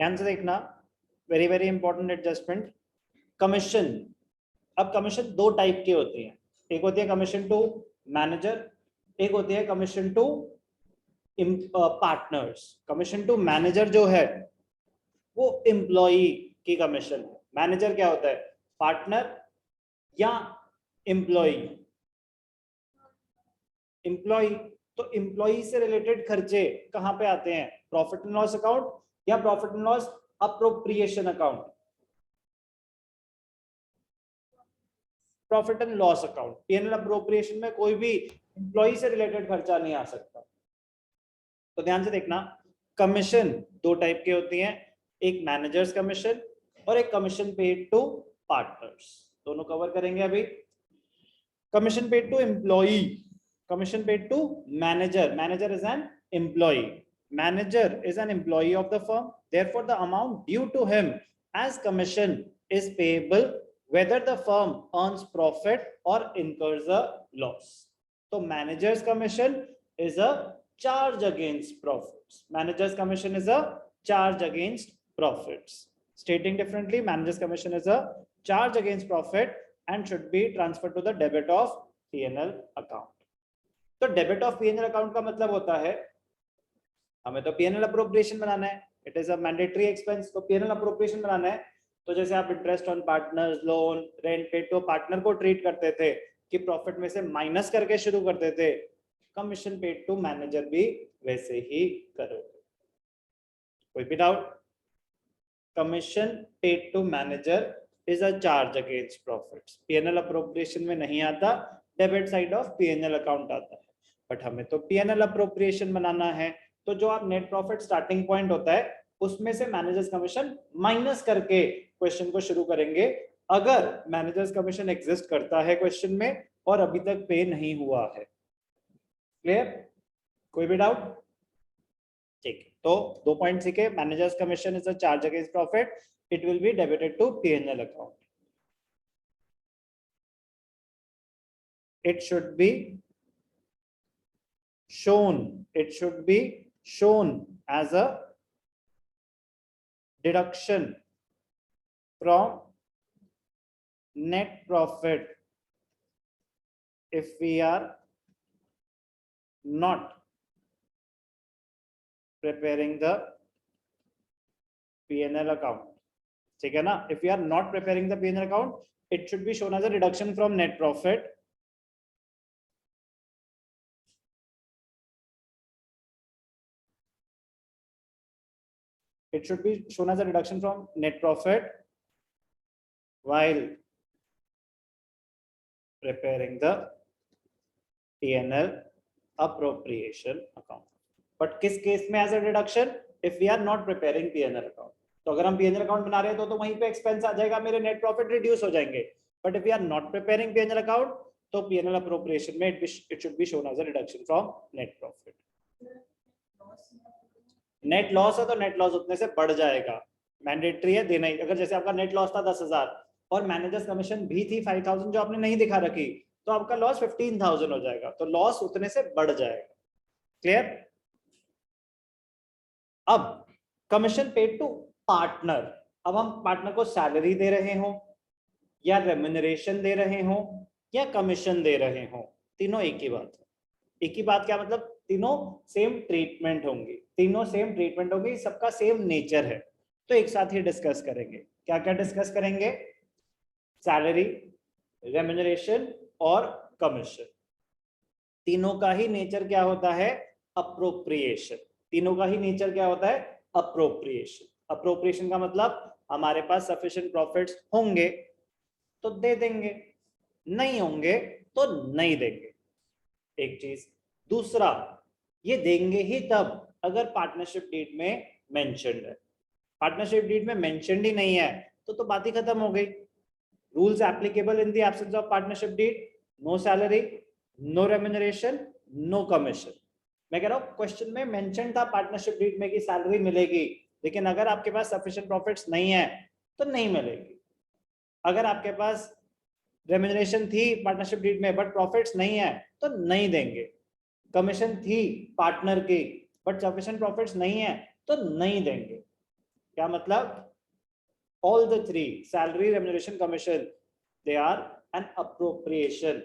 ध्यान से देखना, very very important adjustment. Commission, अब कमीशन दो टाइप की होती है, एक होती है कमीशन टू मैनेजर, एक होती है commission to partners. Commission to manager जो है वो एम्प्लॉई की कमीशन है। मैनेजर क्या होता है, पार्टनर या एम्प्लॉई? एम्प्लॉई। तो एम्प्लॉई से रिलेटेड खर्चे कहां पे आते हैं, प्रॉफिट एंड लॉस अकाउंट या profit and loss appropriation account? Profit and loss account. PNL appropriation में कोई भी एम्प्लॉई से रिलेटेड खर्चा नहीं आ सकता। तो ध्यान से देखना, कमीशन दो टाइप की होती हैं, एक मैनेजर्स कमीशन और एक कमीशन पेड टू पार्टनर्स। दोनों कवर करेंगे अभी। Commission paid to employee, commission paid to manager. Manager is an employee, manager is an employee of the firm, therefore the amount due to him as commission is payable whether the firm earns profit or incurs a loss. So manager's commission is a charge against profits. Manager's commission is a charge against profits. Stating differently, manager's commission is a charge against profit and should be transferred to the debit of P&L account. तो debit of P&L account का मतलब होता है, हमें तो P&L appropriation बनाना है, it is a mandatory expense, तो P&L अप्रोप्रिएशन बनाना है। तो जैसे आप interest on partners, loan, rent paid to partner को ट्रीट करते थे कि प्रॉफिट में से माइनस करके शुरू करते थे, कमीशन पेड टू मैनेजर भी वैसे ही करोगे। कोई भी doubt? Commission paid to manager is a charge against profits, P&L appropriation में नहीं आता, debit side of P&L account आता है। बट हमें तो P&L अप्रोप्रिएशन बनाना है, तो जो आप नेट प्रॉफिट स्टार्टिंग पॉइंट होता है उसमें से मैनेजर्स कमीशन माइनस करके क्वेश्चन को शुरू करेंगे, अगर मैनेजर्स कमीशन एग्जिस्ट करता है क्वेश्चन में और अभी तक पे नहीं हुआ है। क्लियर? कोई भी डाउट? ठीक, तो दो पॉइंट सीखे। Managers commission is a charge against profit, it will be debited to P&L account. It should be shown as a deduction from net profit if we are not preparing the P&L account. ठीक है ना? If we are not preparing the P&L account, it should be shown as a deduction from net profit. It should be shown as a deduction from net profit while preparing the P&L appropriation account. But किस case में as a deduction? If we are not preparing P&L account. तो अगर हम P&L account बना रहे हैं तो वहीं पे एक्सपेंस आ जाएगा, मेरे नेट प्रॉफिट रिड्यूस हो जाएंगे। But if we are not preparing P&L account, तो P&L appropriation में it should be shown as a reduction from net profit. Net loss है तो नेट लॉस उतने से बढ़ जाएगा, मैंडेटरी है देना ही। अगर जैसे आपका नेट लॉस था 10,000 और मैनेजर्स कमीशन भी थी 5,000 जो आपने नहीं दिखा रखी, तो आपका लॉस 15,000 हो जाएगा, तो लॉस उतने से बढ़ जाएगा। क्लियर? अब कमीशन पेड टू पार्टनर, अब हम पार्टनर को सैलरी दे रहे हो या रेम्यूनरेशन दे रहे हो या कमीशन दे रहे हो, तीनों एक ही बात है। एक ही बात क्या मतलब? तीनों सेम ट्रीटमेंट होंगी, तीनों सेम ट्रीटमेंट होंगी, सबका सेम नेचर है। तो एक साथ ही डिस्कस करेंगे। क्या क्या डिस्कस करेंगे? सैलरी, रेम्यूनरेशन और कमीशन। तीनों का ही नेचर क्या होता है? अप्रोप्रिएशन। तीनों का ही नेचर क्या होता है? अप्रोप्रिएशन। अप्रोप्रिएशन का मतलब हमारे पास सफिशिएंट प्रॉफिट्स होंगे तो दे देंगे, नहीं होंगे तो नहीं देंगे, एक चीज। दूसरा, ये देंगे ही तब अगर पार्टनरशिप डीड में मेंशन्ड है। पार्टनरशिप डीड में मेंशन्ड ही नहीं है तो बात ही खत्म हो गई। Rules applicable in the absence of partnership deed, no salary, no remuneration, no commission. मैं कह रहा हूं क्वेश्चन में मेंशन था पार्टनरशिप डीड में कि सैलरी मिलेगी, लेकिन अगर आपके पास सफिशिएंट प्रॉफिट्स नहीं है तो नहीं मिलेगी। अगर आपके पास रेम्यूनरेशन थी पार्टनरशिप डीड में बट प्रॉफिट्स नहीं है तो नहीं देंगे। कमीशन थी पार्टनर की बट सफिशिएंट प्रॉफिट्स नहीं है तो नहीं देंगे। क्या मतलब? All the three, salary, remuneration, commission, they are an appropriation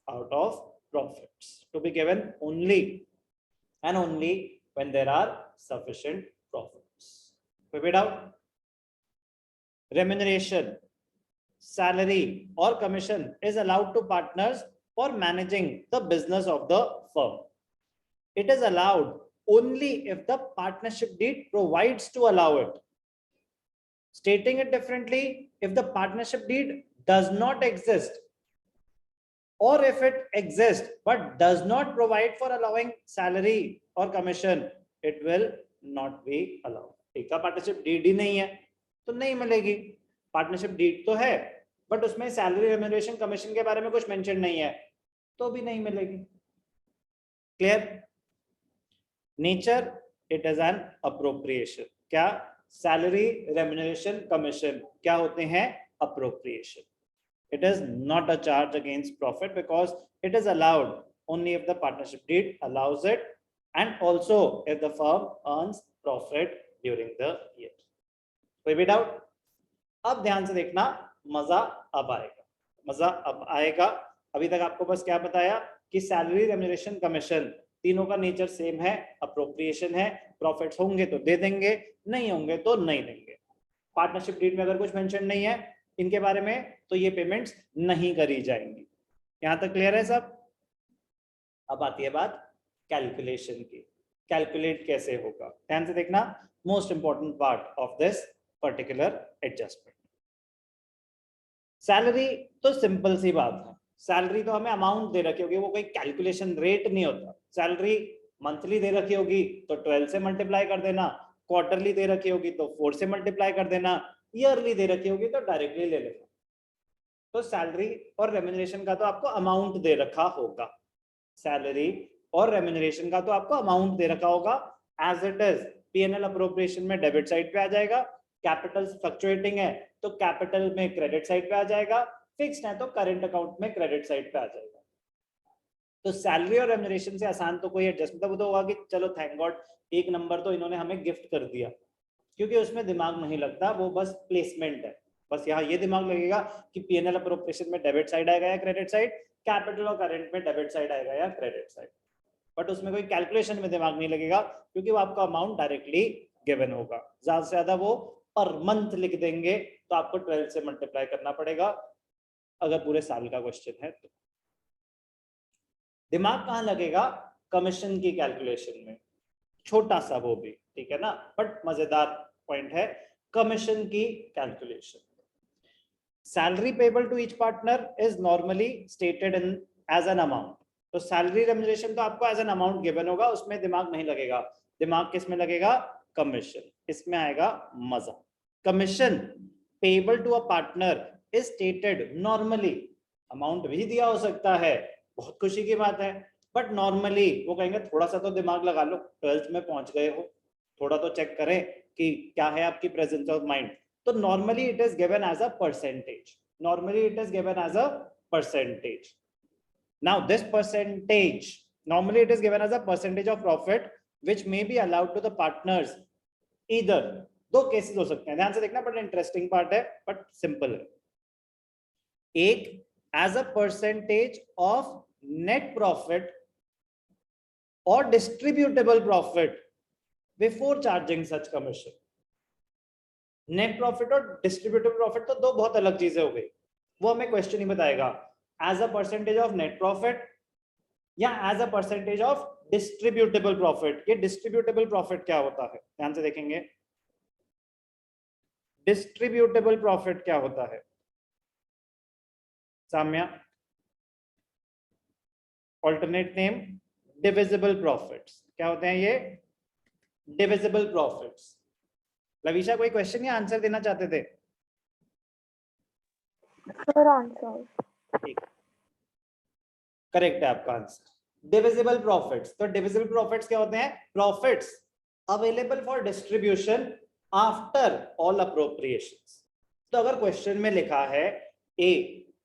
out of profits to be given only and only when there are sufficient profits. Figure it out. Remuneration, salary or commission is allowed to partners for managing the business of the firm. It is allowed only if the partnership deed provides to allow it. Stating it differently, if the partnership deed does not exist, or if it exists but does not provide for allowing salary or commission, it will not be allowed. ठीक है, partnership deed ही नहीं है तो नहीं मिलेगी. Partnership deed तो है but उसमें सैलरी, रेम्यूनरेशन, कमीशन के बारे में कुछ मेंशन नहीं है तो भी नहीं मिलेगी. Clear? Nature, it is an appropriation. क्या? सैलरी, रेम्यूनरेशन, कमीशन क्या होते हैं? Appropriation. It is not a charge against profit because it is allowed only if the partnership deed allows it and also if the firm earns profit during the year. कोई भी doubt? अब ध्यान से देखना, मजा अब आएगा. मजा अब आएगा. अभी तक आपको बस क्या बताया कि सैलरी, रेम्यूनरेशन, कमीशन तीनों का नेचर सेम है, अप्रोप्रिएशन है. प्रॉफिट्स होंगे तो दे देंगे, नहीं होंगे तो नहीं देंगे. पार्टनरशिप डीड में अगर कुछ मेंशन नहीं है इनके बारे में तो ये पेमेंट्स नहीं करी जाएंगी. यहां तक क्लियर है सब? अब आती है बात कैलकुलेशन की. कैलकुलेट कैसे होगा? ध्यान से देखना, most important part of this particular adjustment. Salary तो सिंपल सी बात है. सैलरी तो हमें अमाउंट दे रखी होगी, वो कोई कैलकुलेशन रेट नहीं होता. सैलरी मंथली दे रखी होगी तो 12 से मल्टीप्लाई कर देना, क्वार्टरली दे रखी होगी तो 4 से मल्टीप्लाई कर देना, ईयरली दे रखी होगी तो डायरेक्टली ले लेना. तो सैलरी और रेम्यूनरेशन का तो आपको अमाउंट दे रखा होगा. सैलरी और रेम्यूनरेशन का तो आपको अमाउंट दे रखा होगा. As it is PNL appropriation में डेबिट साइड पे आ जाएगा. कैपिटल फ्लक्चुएटिंग है तो कैपिटल में क्रेडिट साइड पे आ जाएगा. फिक्स्ड है तो करंट अकाउंट में क्रेडिट साइड पे आ जाएगा. तो सैलरी और रेम्यूनरेशन से आसान तो कोई एडजस्टमेंट तो होगा कि चलो थैंक गॉड एक नंबर तो इन्होंने हमें गिफ्ट कर दिया, क्योंकि उसमें दिमाग नहीं लगता, वो बस प्लेसमेंट है. बस यहाँ ये दिमाग लगेगा कि पीएनएल अप्रोप्रिएशन में डेबिट साइड आएगा या क्रेडिट साइड, कैपिटल और करंट में डेबिट साइड आएगा या क्रेडिट साइड. बट उसमें कोई कैलकुलेशन में दिमाग नहीं लगेगा क्योंकि वो आपका अमाउंट डायरेक्टली गिवन होगा. ज्यादा से ज्यादा वो पर मंथ लिख देंगे तो आपको 12 से मल्टीप्लाई करना पड़ेगा अगर पूरे साल का क्वेश्चन है तो. दिमाग कहाँ लगेगा? कमीशन की कैलकुलेशन में. छोटा सा वो भी, ठीक है ना, बट मजेदार पॉइंट है कमीशन की calculation. Salary payable to each partner is normally stated in as an amount. तो सैलरी रेम्यूनरेशन तो आपको एज एन अमाउंट गिवन होगा, उसमें दिमाग नहीं लगेगा. दिमाग किस में लगेगा? कमीशन. इसमें आएगा मजा. Commission payable to a partner is stated normally. Amount भी दिया हो सकता है, बहुत खुशी की बात है, बट नॉर्मली वो कहेंगे थोड़ा सा तो दिमाग लगा लो, 12th में पहुंच गए हो, थोड़ा तो चेक करें कि क्या है आपकी प्रेजेंस ऑफ माइंड. तो normally it is given as a percentage. Normally it is given as a percentage. Now this percentage normally it is given as a percentage of profit which may be allowed to the partners. either दो cases हो सकते हैं, ध्यान से देखना, बड़ा interesting part है but simple है. एक as a percentage of net profit or distributable profit before charging such commission. Net profit और डिस्ट्रीब्यूटेबल प्रॉफिट तो दो बहुत अलग चीजें हो गई, वो हमें क्वेश्चन ही बताएगा. As a percentage of net profit या as a percentage of distributable profit. ये डिस्ट्रीब्यूटेबल प्रॉफिट क्या होता है? ध्यान से देखेंगे. डिस्ट्रीब्यूटेबल प्रॉफिट क्या होता है? Samya, alternate name divisible profits. क्या होते हैं ये? Divisible profits. लविशा कोई क्वेश्चन या आंसर देना चाहते थे? Sir answer. ठीक, करेक्ट है आपका आंसर. Divisible profits. तो डिविजिबल प्रॉफिट्स क्या होते हैं? Profits available for distribution after all appropriations. तो अगर क्वेश्चन में लिखा है A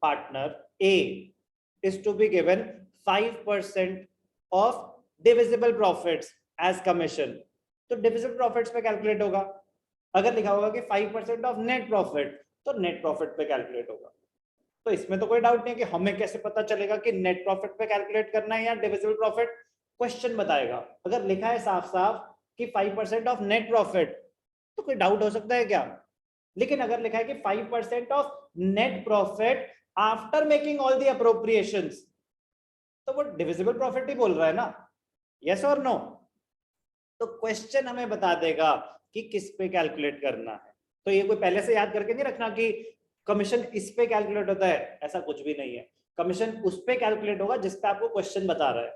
partner A is to be given 5% of divisible profits as commission, तो डिविजिबल प्रॉफिट्स पे कैलकुलेट होगा. अगर लिखा होगा कि 5% ऑफ नेट प्रॉफिट, तो नेट प्रॉफिट पे कैलकुलेट होगा। तो इसमें तो कोई डाउट नहीं है कि हमें कैसे पता चलेगा कि नेट प्रॉफिट पे कैलकुलेट करना है या डिविजिबल प्रॉफिट, क्वेश्चन बताएगा। अगर लिखा है साफ साफ कि 5% ऑफ नेट प्रॉफिट, तो कोई डाउट हो सकता है क्या? लेकिन अगर लिखा है कि 5% of net profit after making all the appropriations, तो वो डिविजिबल प्रॉफिट ही बोल रहा है ना, यस और नो? तो क्वेश्चन हमें बता देगा कि किस पे कैलकुलेट करना है। तो ये कोई पहले से याद करके नहीं रखना कि कमीशन इस पे कैलकुलेट होता है, ऐसा कुछ भी नहीं है। कमीशन उस पे कैलकुलेट होगा जिस पे आपको क्वेश्चन बता रहा है।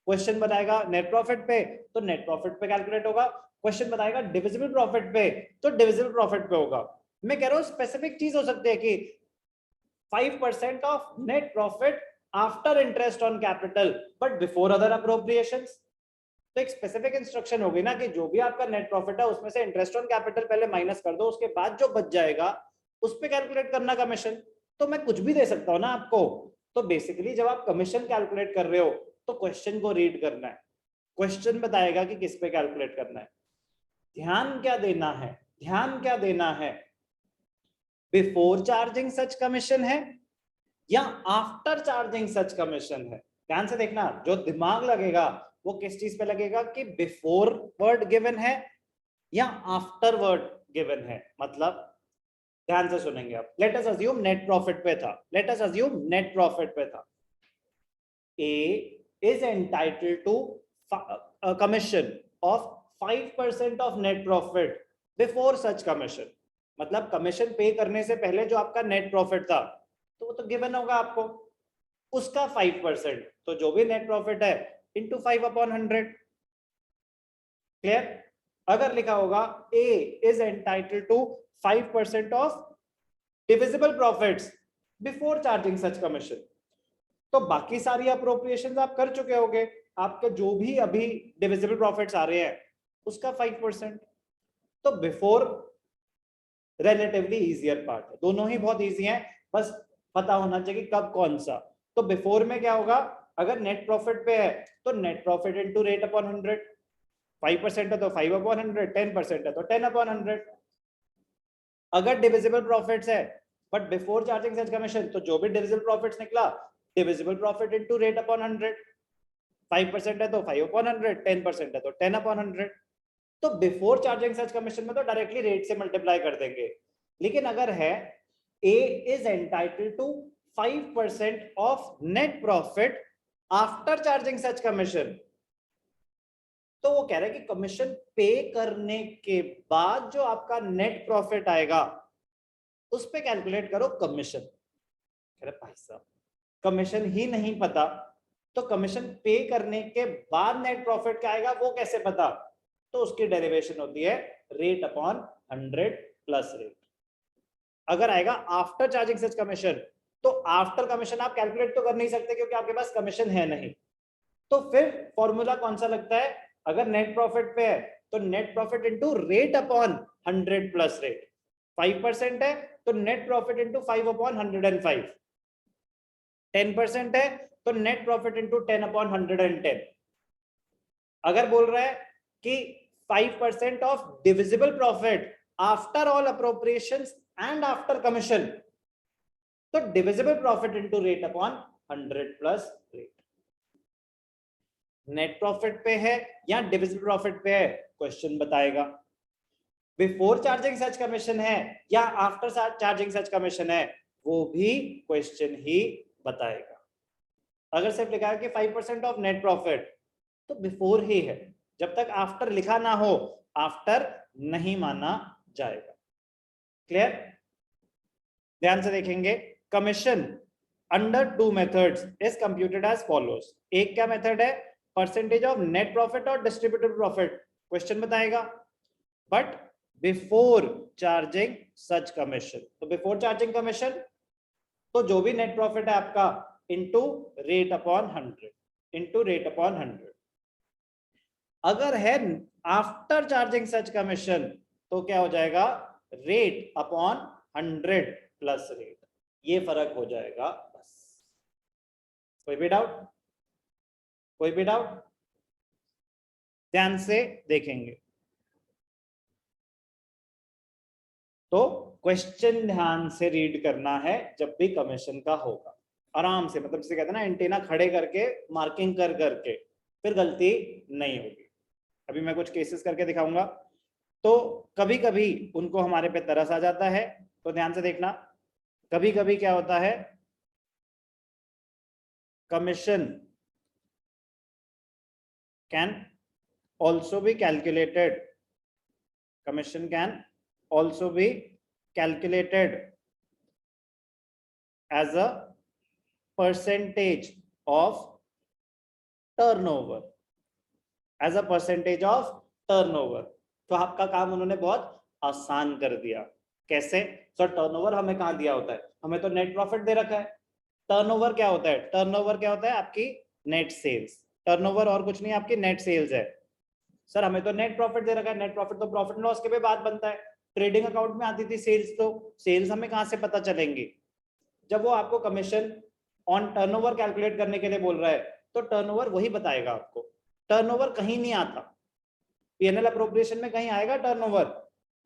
क्वेश्चन बताएगा नेट प्रॉफिट पे, तो नेट प्रॉफिट पे कैलकुलेट होगा। क्वेश्चन बताएगा डिविजिबल प्रॉफिट पे, तो डिविजिबल प्रॉफिट पे होगा। मैं कह रहा हूँ स्पेसिफिक चीज हो सकती है कि 5% of net profit after interest on capital but before other appropriations. तो एक स्पेसिफिक इंस्ट्रक्शन होगी ना कि जो भी आपका नेट प्रॉफिट है उसमें से इंटरेस्ट ऑन कैपिटल पहले माइनस कर दो, उसके बाद जो बच जाएगा उस पे कैलकुलेट करना कमीशन। तो मैं कुछ भी दे सकता हूं ना आपको। तो बेसिकली जब आप कमीशन कैलकुलेट कर रहे हो तो क्वेश्चन को रीड करना है, क्वेश्चन बताएगा कि किस पे कैलकुलेट करना है। ध्यान क्या देना है, ध्यान क्या देना है, बिफोर चार्जिंग सच कमीशन है या आफ्टर चार्जिंग सच कमीशन है। ध्यान से देखना, जो दिमाग लगेगा वो किस चीज पे लगेगा कि बिफोर वर्ड गिवन है या आफ्टर वर्ड गिवन है। मतलब ध्यान से सुनेंगे आप। Let us assume net profit पे था, let us assume net profit पे था। A is entitled to commission of 5% of net profit before such commission. मतलब कमीशन पे करने से पहले जो आपका नेट प्रॉफिट था तो वो तो गिवन होगा आपको, उसका 5%, तो जो भी नेट प्रॉफिट है इंटू 5/100। क्लियर? अगर लिखा होगा A is entitled to 5% of divisible profits before charging such commission, तो बाकी सारी अप्रोप्रिएशन आप कर चुके होगे। आपके जो भी अभी डिविजिबल प्रॉफिट्स आ रहे हैं उसका 5%। तो बिफोर रिलेटिवली इजियर पार्ट है, दोनों ही बहुत इजी हैं, बस पता होना चाहिए कब कौन सा। तो बिफोर में क्या होगा, अगर नेट प्रॉफिट पे है तो net profit into rate upon 100, 5% है तो 5/100, 10% है तो 10/100। अगर डिविजिबल प्रॉफिट्स है but before charging such commission, तो जो भी डिविजिबल प्रॉफिट्स निकला divisible profit into rate upon 100, 5% है तो 5/100, 10% है तो 10/100। तो बिफोर चार्जिंग सच कमीशन में तो डायरेक्टली रेट से मल्टीप्लाई कर देंगे। लेकिन अगर है A is entitled to 5% of net profit after charging such commission, तो वो कह रहा है कि कमीशन पे करने के बाद जो आपका नेट प्रॉफिट आएगा उस पे कैलकुलेट करो कमीशन। कह रहे भाई साहब कमीशन ही नहीं पता तो कमीशन पे करने के बाद नेट प्रॉफिट क्या आएगा वो कैसे पता? तो उसकी डेरिवेशन होती है रेट अपॉन 100 प्लस रेट। अगर आएगा आफ्टर चार्जिंग सच कमीशन, तो आफ्टर कमीशन आप कैलकुलेट तो कर नहीं सकते क्योंकि आपके पास कमीशन है नहीं। तो फिर फॉर्मूला कौन सा लगता है? अगर नेट प्रॉफिट पे है तो net profit into rate upon 100 plus rate. 5% है तो नेट प्रॉफिट इंटू 5/105। 10% है तो नेट प्रॉफिट इंटू 10/110। अगर बोल रहा है कि 5% of divisible profit after all appropriations and after commission, तो divisible profit into rate upon 100 plus rate. Net profit पे है या डिविजिबल प्रॉफिट पे है क्वेश्चन बताएगा। बिफोर चार्जिंग सच कमीशन है या आफ्टर चार्जिंग सच कमीशन है वो भी क्वेश्चन ही बताएगा। अगर सिर्फ लिखा है कि 5% ऑफ नेट प्रॉफिट, तो बिफोर ही है, जब तक आफ्टर लिखा ना हो आफ्टर नहीं माना जाएगा। क्लियर? ध्यान से देखेंगे, commission under two methods is computed as follows. एक क्या मेथड है? परसेंटेज ऑफ नेट प्रॉफिट और डिस्ट्रीब्यूटेड प्रॉफिट, क्वेश्चन बताएगा। But before charging such commission, तो बिफोर चार्जिंग कमीशन तो जो भी नेट प्रॉफिट है आपका into rate upon 100, into rate upon 100। अगर है आफ्टर चार्जिंग सच कमीशन तो क्या हो जाएगा? Rate upon 100 plus rate. ये फर्क हो जाएगा बस। कोई भी डाउट? कोई भी डाउट? ध्यान से देखेंगे। तो क्वेश्चन ध्यान से रीड करना है जब भी कमीशन का होगा, आराम से, मतलब जिसे कहते हैं ना एंटीना खड़े करके मार्किंग कर करके, फिर गलती नहीं होगी। अभी मैं कुछ केसेस करके दिखाऊंगा। तो कभी कभी उनको हमारे पे तरस आ जाता है, तो ध्यान से देखना। कभी कभी क्या होता है, commission can also be calculated, commission can also be calculated as a percentage of turnover, as a percentage of turnover। तो आपका काम उन्होंने बहुत आसान कर दिया। कैसे सर? टर्नओवर हमें कहाँ दिया होता है? हमें तो नेट प्रॉफिट दे रखा है। टर्नओवर क्या होता है? टर्नओवर क्या होता है? आपकी नेट सेल्स। टर्नओवर और कुछ नहीं, आपकी नेट सेल्स है। सर हमें तो नेट प्रॉफिट दे रखा है। नेट प्रॉफिट तो प्रॉफिट एंड लॉस के भी बाद बनता है। ट्रेडिंग अकाउंट में आती थी सेल्स, तो सेल्स हमें कहां से पता चलेंगी? जब वो आपको कमीशन ऑन टर्नओवर कैलकुलेट करने के लिए बोल रहा है, तो टर्नओवर वही बताएगा आपको। टर्नओवर कहीं नहीं आता। पीएनएल अप्रोप्रिएशन में कहीं आएगा टर्नओवर?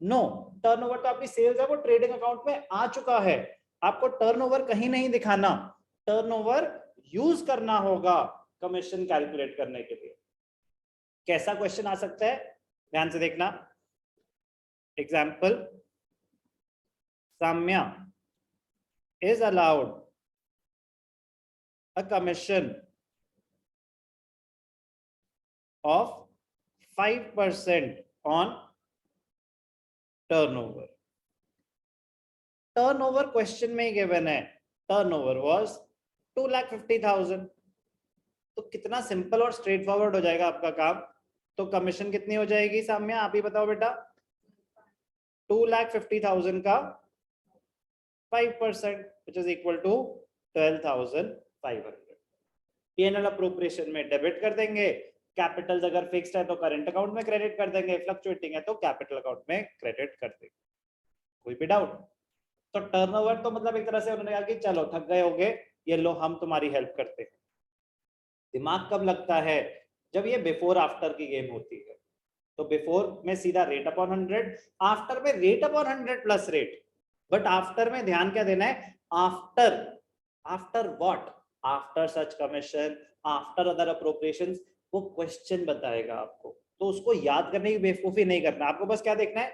नो। टर्नओवर तो आपकी सेल्स है, वो ट्रेडिंग अकाउंट में आ चुका है। आपको टर्नओवर कहीं नहीं दिखाना। टर्नओवर यूज करना होगा कमीशन कैलकुलेट करने के लिए। कैसा क्वेश्चन आ सकता है? ध्यान से देखना। Example, Samya is allowed a commission of 5% on turnover. Turnover question में ही गिवन है, टर्नओवर वाज 2,50,000। तो कितना सिंपल और स्ट्रेट फॉरवर्ड हो जाएगा आपका काम। तो कमीशन कितनी हो जाएगी साम्या, आप ही बताओ बेटा? 2,50,000 का 5% which is equal to 12,500। PNL appropriation में डेबिट कर देंगे। कैपिटल्स अगर फिक्स्ड है तो करंट अकाउंट में क्रेडिट कर देंगे, फ्लक्चुएटिंग है तो कैपिटल अकाउंट में क्रेडिट कर देंगे। कोई भी डाउट? तो टर्नओवर तो मतलब एक तरह से उन्होंने कहा कि चलो थक गए होगे, ये लो हम तुम्हारी हेल्प करते हैं। दिमाग कब लगता है? जब ये बिफोर आफ्टर की गेम होती है। तो बिफोर में सीधा रेट अपॉन 100, आफ्टर में rate upon 100 plus rate. But after में ध्यान क्या देना है? After, after what? After such commission, after other appropriations. वो क्वेश्चन बताएगा आपको, तो उसको याद करने की बेवकूफी नहीं करना। आपको बस क्या देखना है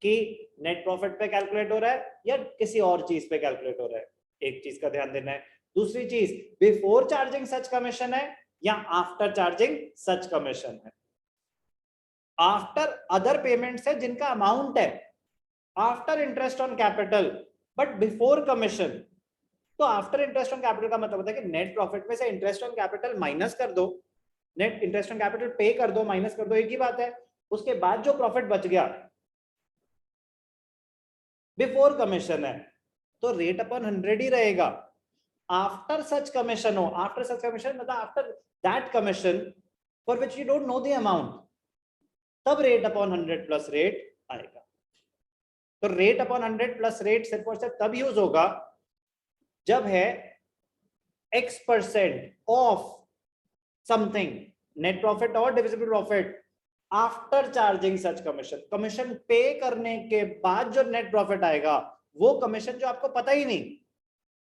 कि नेट प्रॉफिट पे कैलकुलेट हो रहा है या किसी और चीज पे कैलकुलेट हो रहा है। एक चीज का ध्यान देना है। दूसरी चीज, बिफोर चार्जिंग सच कमीशन है या आफ्टर चार्जिंग सच कमीशन है। आफ्टर अदर पेमेंट्स है जिनका अमाउंट है, after interest on capital, but before commission. तो आफ्टर इंटरेस्ट ऑन कैपिटल का मतलब होता है कि नेट प्रॉफिट में से इंटरेस्ट ऑन कैपिटल माइनस कर दो, नेट इंटरेस्ट ऑन कैपिटल पे कर दो, माइनस कर दो, एक ही बात है। उसके बाद जो प्रॉफिट बच गया बिफोर कमीशन है, तो रेट अपॉन 100 ही रहेगा। आफ्टर सच कमीशन हो, आफ्टर सच कमीशन मतलब after that commission for which you don't know the amount, तब रेट अपॉन 100 प्लस रेट आएगा। तो रेट अपॉन 100 प्लस रेट सिर्फ और सिर्फ तब यूज होगा जब है x% of something, net profit और divisible profit, after charging such commission. Commission पे करने के बाद जो नेट प्रॉफिट आएगा, वो कमीशन जो आपको पता ही नहीं,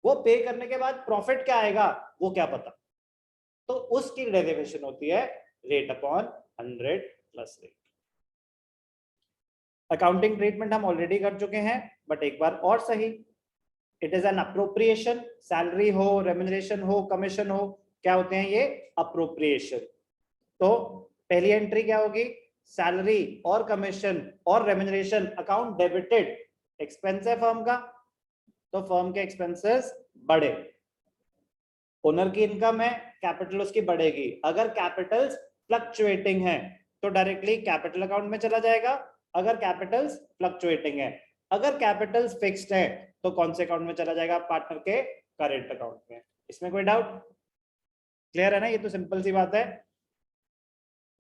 वो पे करने के बाद प्रॉफिट क्या आएगा वो क्या पता। तो उसकी डेरिवेशन होती है rate upon 100 plus rate. Accounting treatment हम ऑलरेडी कर चुके हैं, बट एक बार और सही। It is an appropriation, salary हो, रेम्यूनरेशन हो, कमीशन हो, क्या होते हैं ये? अप्रोप्रिएशन। तो पहली एंट्री क्या होगी? सैलरी और कमीशन और रेम्यूनरेशन अकाउंट डेबिटेड, एक्सपेंस है फर्म का, तो फर्म के एक्सपेंसेस बढ़े। ओनर की इनकम है, कैपिटल उसकी बढ़ेगी। अगर कैपिटल्स फ्लक्चुएटिंग है तो डायरेक्टली कैपिटल अकाउंट में चला जाएगा। अगर कैपिटल्स फ्लक्चुएटिंग है, अगर कैपिटल्स फिक्स्ड है तो कौन से अकाउंट में चला जाएगा? पार्टनर के करेंट अकाउंट में। इसमें कोई डाउट? क्लियर है ना? ये तो सिंपल सी बात है।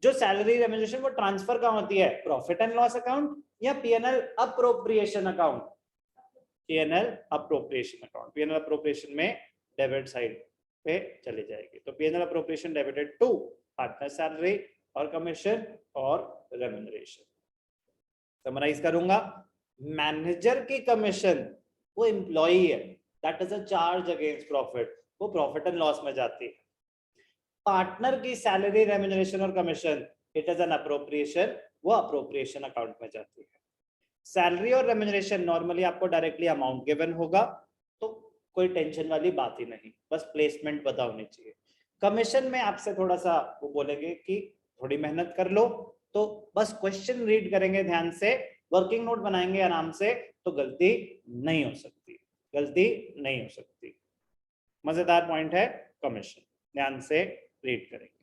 जो सैलरी रेम्यूनरेशन वो ट्रांसफर कहां होती है? प्रॉफिट एंड लॉस अकाउंट या PNL appropriation account? PNL appropriation account. PNL appropriation में डेबिट साइड पे चली जाएगी। तो PNL appropriation debited to partner salary और कमीशन और रेम्यूनरेशन। समराइज करूंगा, मैनेजर की कमीशन वो एम्प्लॉई है, that is a charge against profit, वो प्रॉफिट एंड लॉस में जाती है। पार्टनर की सैलरी, रेम्यूनरेशन और commission it is an appropriation, वो अप्रोप्रिएशन अकाउंट में जाती है। सैलरी और रेम्यूनरेशन नॉर्मली आपको डायरेक्टली अमाउंट गिवन होगा, तो कोई टेंशन वाली बात ही नहीं, बस प्लेसमेंट पता होनी चाहिए। कमीशन में आपसे थोड़ा सा वो बोलेंगे कि थोड़ी मेहनत कर लो, तो बस क्वेश्चन रीड करेंगे ध्यान से, वर्किंग नोट बनाएंगे आराम से, तो गलती नहीं हो सकती, गलती नहीं हो सकती। मजेदार पॉइंट है कमीशन, ध्यान से रीड करेंगे।